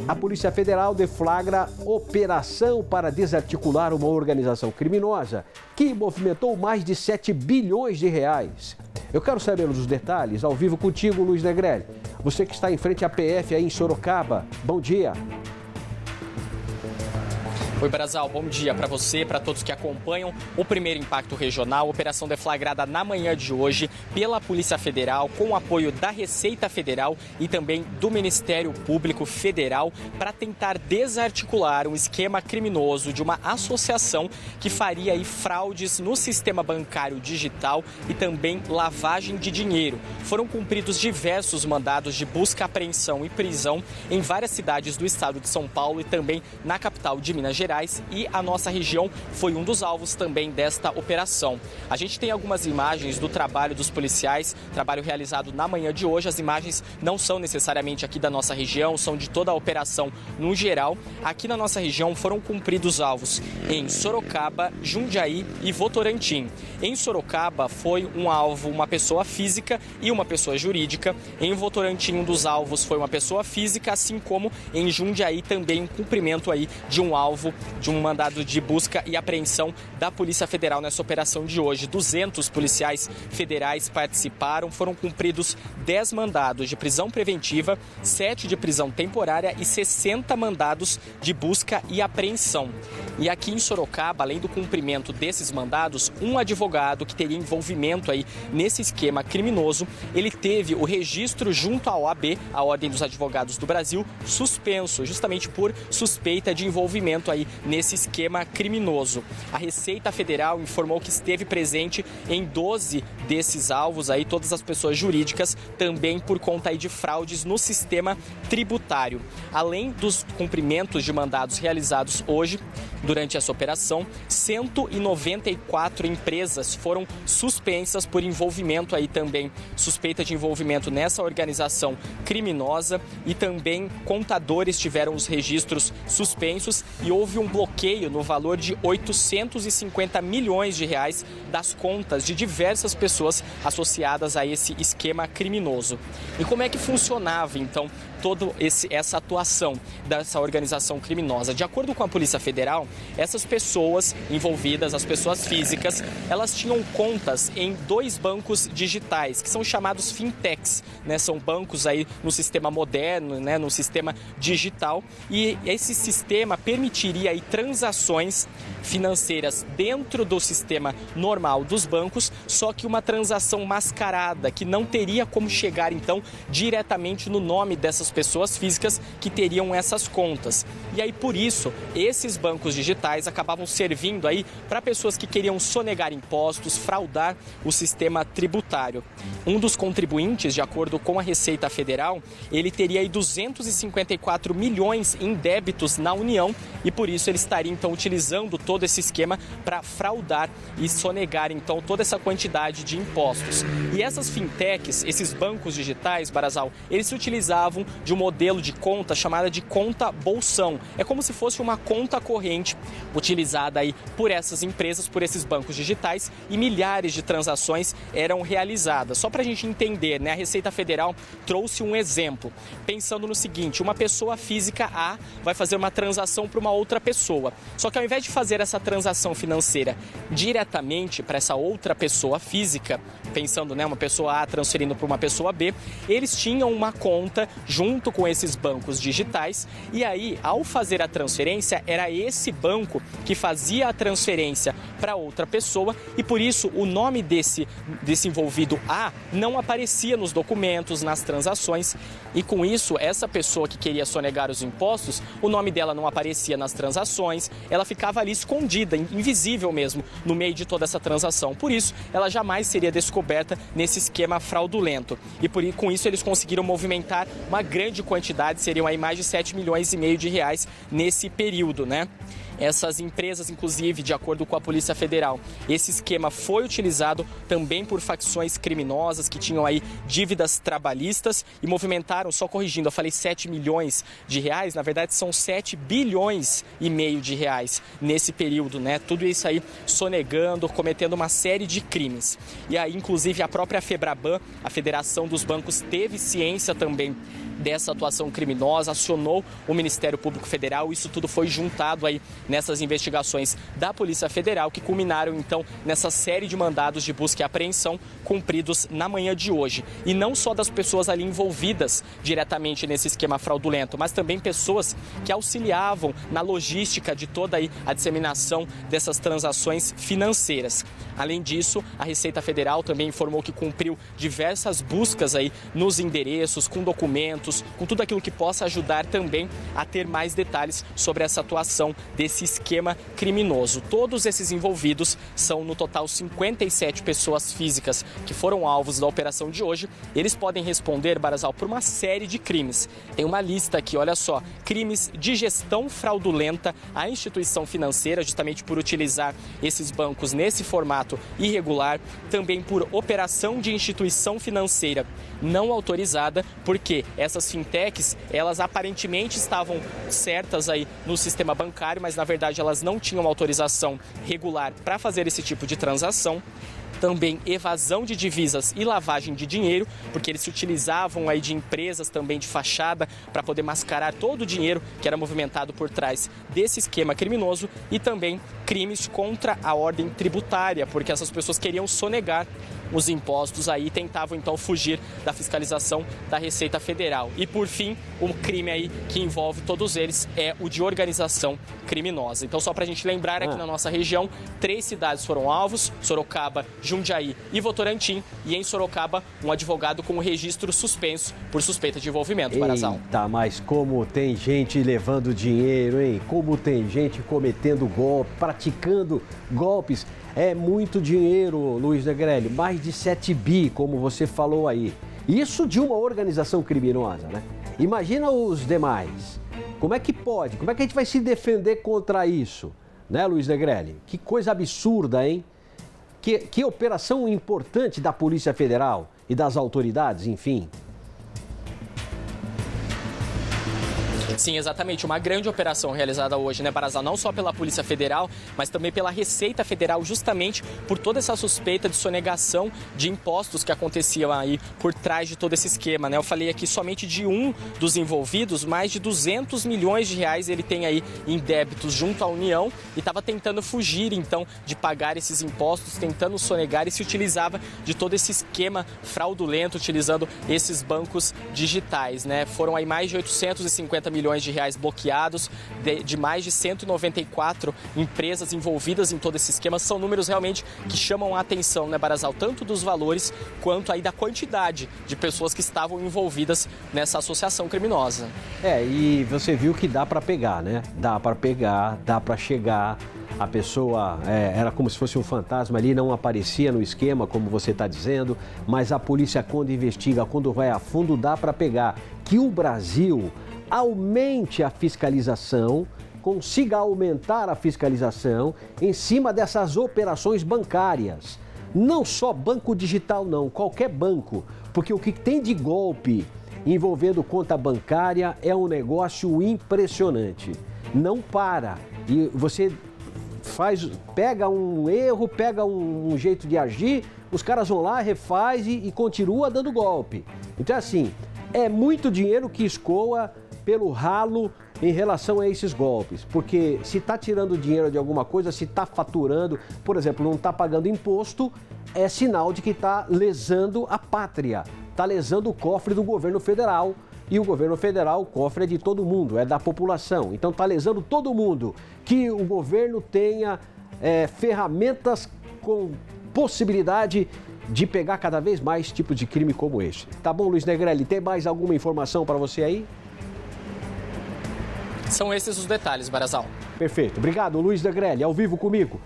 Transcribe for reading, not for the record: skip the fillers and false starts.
A Polícia Federal deflagra operação para desarticular uma organização criminosa que movimentou mais de 7 bilhões de reais. Eu quero saber os detalhes ao vivo contigo, Luiz Negrelli. Você que está em frente à PF aí em Sorocaba. Bom dia. Oi, Brazal, bom dia para você, para todos que acompanham o Primeiro Impacto Regional. Operação deflagrada na manhã de hoje pela Polícia Federal, com o apoio da Receita Federal e também do Ministério Público Federal, para tentar desarticular um esquema criminoso de uma associação que faria aí fraudes no sistema bancário digital e também lavagem de dinheiro. Foram cumpridos diversos mandados de busca, apreensão e prisão em várias cidades do estado de São Paulo e também na capital de Minas Gerais. E a nossa região foi um dos alvos também desta operação. A gente tem algumas imagens do trabalho dos policiais, trabalho realizado na manhã de hoje. As imagens não são necessariamente aqui da nossa região, são de toda a operação no geral. Aqui na nossa região foram cumpridos alvos em Sorocaba, Jundiaí e Votorantim. Em Sorocaba foi um alvo uma pessoa física e uma pessoa jurídica. Em Votorantim um dos alvos foi uma pessoa física, assim como em Jundiaí também um cumprimento aí de um alvo de um mandado de busca e apreensão da Polícia Federal nessa operação de hoje. 200 policiais federais participaram, foram cumpridos 10 mandados de prisão preventiva, 7 de prisão temporária e 60 mandados de busca e apreensão. E aqui em Sorocaba, além do cumprimento desses mandados, um advogado que teria envolvimento aí nesse esquema criminoso, ele teve o registro junto à OAB, a Ordem dos Advogados do Brasil, suspenso, justamente por suspeita de envolvimento aí nesse esquema criminoso. A Receita Federal informou que esteve presente em 12 desses alvos aí, todas as pessoas jurídicas, também por conta aí de fraudes no sistema tributário. Além dos cumprimentos de mandados realizados hoje, durante essa operação, 194 empresas foram suspensas por envolvimento aí também, suspeita de envolvimento nessa organização criminosa, e também contadores tiveram os registros suspensos e houve um bloqueio no valor de 850 milhões de reais das contas de diversas pessoas associadas a esse esquema criminoso. E como é que funcionava então toda essa atuação dessa organização criminosa? De acordo com a Polícia Federal, essas pessoas envolvidas, as pessoas físicas, elas tinham contas em 2 bancos digitais, que são chamados fintechs, né? São bancos aí no sistema moderno, né? No sistema digital, e esse sistema permitiria aí transações financeiras dentro do sistema normal dos bancos, só que uma transação mascarada, que não teria como chegar então diretamente no nome dessas pessoas físicas que teriam essas contas. E aí, por isso, esses bancos digitais acabavam servindo aí para pessoas que queriam sonegar impostos, fraudar o sistema tributário. Um dos contribuintes, de acordo com a Receita Federal, ele teria aí 254 milhões em débitos na União e por isso ele estaria então utilizando todo esse esquema para fraudar e sonegar então toda essa quantidade de impostos. E essas fintechs, esses bancos digitais, Barazal, eles se utilizavam de um modelo de conta chamada de conta bolsão. É como se fosse uma conta corrente utilizada aí por essas empresas, por esses bancos digitais, e milhares de transações eram realizadas. Só para a gente entender, né? A Receita Federal trouxe um exemplo, pensando no seguinte: uma pessoa física A vai fazer uma transação para uma outra pessoa. Só que ao invés de fazer essa transação financeira diretamente para essa outra pessoa física, pensando, né, uma pessoa A transferindo para uma pessoa B, eles tinham uma conta junto com esses bancos digitais, e aí, ao fazer a transferência, era esse banco que fazia a transferência para outra pessoa, e por isso o nome desse envolvido A não aparecia nos documentos, nas transações, e com isso, essa pessoa que queria sonegar os impostos, o nome dela não aparecia nas transações, ela ficava ali escondida, invisível mesmo, no meio de toda essa transação. Por isso, ela jamais seria descoberta nesse esquema fraudulento. E com isso eles conseguiram movimentar uma grande quantidade, seriam aí mais de 7 milhões e meio de reais nesse período, né? Essas empresas, inclusive, de acordo com a Polícia Federal, esse esquema foi utilizado também por facções criminosas que tinham aí dívidas trabalhistas e movimentaram, só corrigindo, eu falei 7 milhões de reais, na verdade são 7 bilhões e meio de reais nesse período, né? Tudo isso aí sonegando, cometendo uma série de crimes. E aí, inclusive, a própria Febraban, a Federação dos Bancos, teve ciência também dessa atuação criminosa, acionou o Ministério Público Federal. Isso tudo foi juntado aí nessas investigações da Polícia Federal, que culminaram então nessa série de mandados de busca e apreensão cumpridos na manhã de hoje. E não só das pessoas ali envolvidas diretamente nesse esquema fraudulento, mas também pessoas que auxiliavam na logística de toda aí a disseminação dessas transações financeiras. Além disso, a Receita Federal também informou que cumpriu diversas buscas aí nos endereços, com documentos, com tudo aquilo que possa ajudar também a ter mais detalhes sobre essa atuação desse esquema criminoso. Todos esses envolvidos são, no total, 57 pessoas físicas que foram alvos da operação de hoje. Eles podem responder, Barazal, por uma série de crimes. Tem uma lista aqui, olha só: crimes de gestão fraudulenta à instituição financeira, justamente por utilizar esses bancos nesse formato irregular, também por operação de instituição financeira não autorizada, porque essas fintechs, elas aparentemente estavam certas aí no sistema bancário, mas na verdade elas não tinham autorização regular para fazer esse tipo de transação. Também evasão de divisas e lavagem de dinheiro, porque eles se utilizavam aí de empresas também de fachada para poder mascarar todo o dinheiro que era movimentado por trás desse esquema criminoso, e também crimes contra a ordem tributária, porque essas pessoas queriam sonegar os impostos aí e tentavam então fugir da fiscalização da Receita Federal. E por fim, o crime aí que envolve todos eles é o de organização criminosa. Então, só para a gente lembrar, aqui na nossa região, 3 cidades foram alvos: Sorocaba, Jundiaí e Votorantim. E em Sorocaba, um advogado com o registro suspenso por suspeita de envolvimento. Barazal. Eita, mas como tem gente levando dinheiro, hein? Como tem gente cometendo golpe, praticando golpes. É muito dinheiro, Luiz Negrelli, mais de 7 bi, como você falou aí. Isso de uma organização criminosa, né? Imagina os demais. Como é que pode? Como é que a gente vai se defender contra isso? Né, Luiz Negrelli? Que coisa absurda, hein? Que operação importante da Polícia Federal e das autoridades, enfim. Sim, exatamente. Uma grande operação realizada hoje, né, Barazal? Não só pela Polícia Federal, mas também pela Receita Federal, justamente por toda essa suspeita de sonegação de impostos que aconteciam aí por trás de todo esse esquema, né? Eu falei aqui somente de um dos envolvidos, mais de 200 milhões de reais ele tem aí em débitos junto à União e estava tentando fugir, então, de pagar esses impostos, tentando sonegar, e se utilizava de todo esse esquema fraudulento, utilizando esses bancos digitais, né? Foram aí mais de 850 milhões de reais bloqueados, de mais de 194 empresas envolvidas em todo esse esquema. São números realmente que chamam a atenção, né, Barazal? Tanto dos valores quanto aí da quantidade de pessoas que estavam envolvidas nessa associação criminosa. E você viu que dá para pegar, né? Dá para pegar, dá para chegar. A pessoa era como se fosse um fantasma ali, não aparecia no esquema, como você está dizendo, mas a polícia, quando investiga, quando vai a fundo, dá para pegar. Que o Brasil aumente a fiscalização, consiga aumentar a fiscalização em cima dessas operações bancárias. Não só banco digital não, qualquer banco, porque o que tem de golpe envolvendo conta bancária é um negócio impressionante. Não para. E você pega um erro, pega um jeito de agir, os caras vão lá, refaz e continua dando golpe. Então, assim, é muito dinheiro que escoa pelo ralo em relação a esses golpes, porque se está tirando dinheiro de alguma coisa, se está faturando, por exemplo, não está pagando imposto, é sinal de que está lesando a pátria, está lesando o cofre do governo federal, e o governo federal, o cofre é de todo mundo, é da população, então está lesando todo mundo. Que o governo tenha ferramentas com possibilidade de pegar cada vez mais tipos de crime como esse. Tá bom, Luiz Negrelli, tem mais alguma informação para você aí? São esses os detalhes, Barazal. Perfeito. Obrigado, Luiz Negrelli, ao vivo comigo.